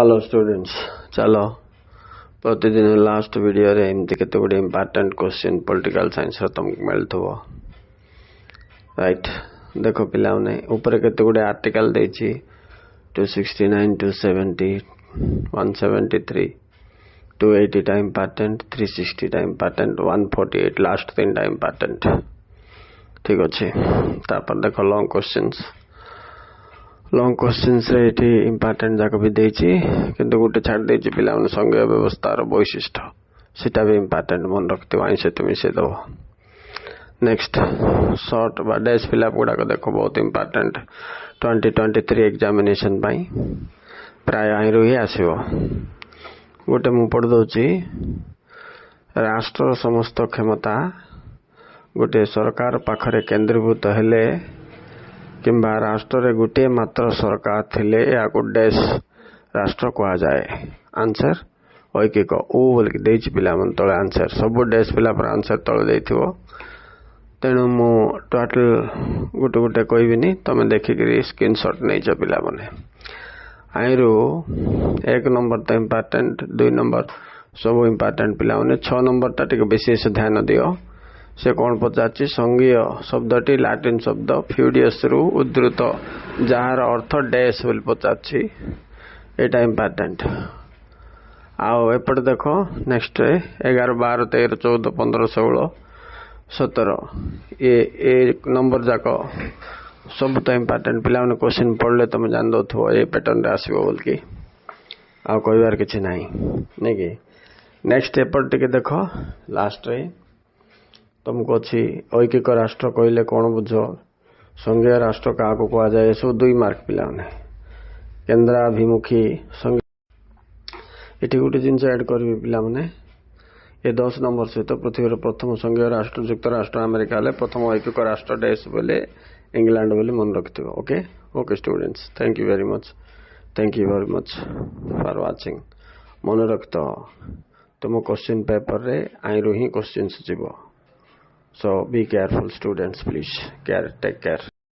Hello students चलो प्रतिदिन last video रे एमती केते गुडे इंपोर्टेंट क्वेश्चन पॉलिटिकल साइंस रो तुमको मिलथबो राइट। देखो पिला ने ऊपर केते गुडे आर्टिकल देछि 269 270 173 280 time patent 360 time patent 148 last 3 time patent ठीक अच्छे। तापर देखो लॉन्ग क्वेश्चंस रे एठी इंपोर्टेंट जाक भी देछि किंतु गुटे छाड़ देछि पिला मन संज्ञा व्यवस्थार वैशिष्ट्य सेटा भी इंपोर्टेंट मन रखते आई से तुम से दो। नेक्स्ट शॉर्ट बा डैश फिलअप गुडा को देखो बहुत इंपोर्टेंट 2023 एग्जामिनेशन पाई प्राय आई रही आसीबो। गोटे मु पढ़ दोछि राष्ट्र समस्त क्षमता गोटे सरकार पाखरे केंद्रीभूत हेले किंबा राष्ट्र रे गोटे मात्र सरकार थिले या डैश राष्ट्र कहा जाए। आंसर ऐकिक ओ बोल के देछि पिला मन तळे आंसर सब डैश पिला पर आंसर तळे देथिबो। तेणु मु टोटल गोटे गोटे कहबिनी तमे देखिकरी स्क्रीनशॉट नै छ पिला माने आइरो 1 नंबर त इंपोर्टेंट 2 नंबर सब इंपोर्टेंट पिला माने 6 नंबर ता टिके विशेष ध्यान दियो। से कौन पचार संघीय शब्दटी लाटिन शब्द फ्यूडियस रु उद्धृत जार अर्थ डैश बोल पचार एटा इंपोर्टेंट। आओ एपटे देखो नेक्स्ट 11 12 13 14 15 16 17 ये नंबर जाक सब तो इंपोर्टेंट पिला माने क्वेश्चन पढ़ले तुम जान दो ये पैटर्न रे आसीबो बोल की आ कहबार किछि नाही नै कि। नेक्स्ट एपटे के देखो लास्ट रे तुमको अच्छी ऐकिक राष्ट्र कहले कौन बुझ संघीय राष्ट्र क्या कह जाए सब 2 मार्क पिला केन्द्राभिमुखी ये गोटे जिन ऐड करी पिला ये 10 नंबर सहित पृथ्वी प्रथम संघीय राष्ट्र युक्त राष्ट्र अमेरिका हेले प्रथम ऐकिक राष्ट्र डैश बोले इंग्लैंड बोले मन रखिथ। Okay okay students thank you very much for watching. मन रखिथ तुम क्वेश्चन पेपर रे आई रू ही क्वेश्चन जीव। So be careful students, please. Take care.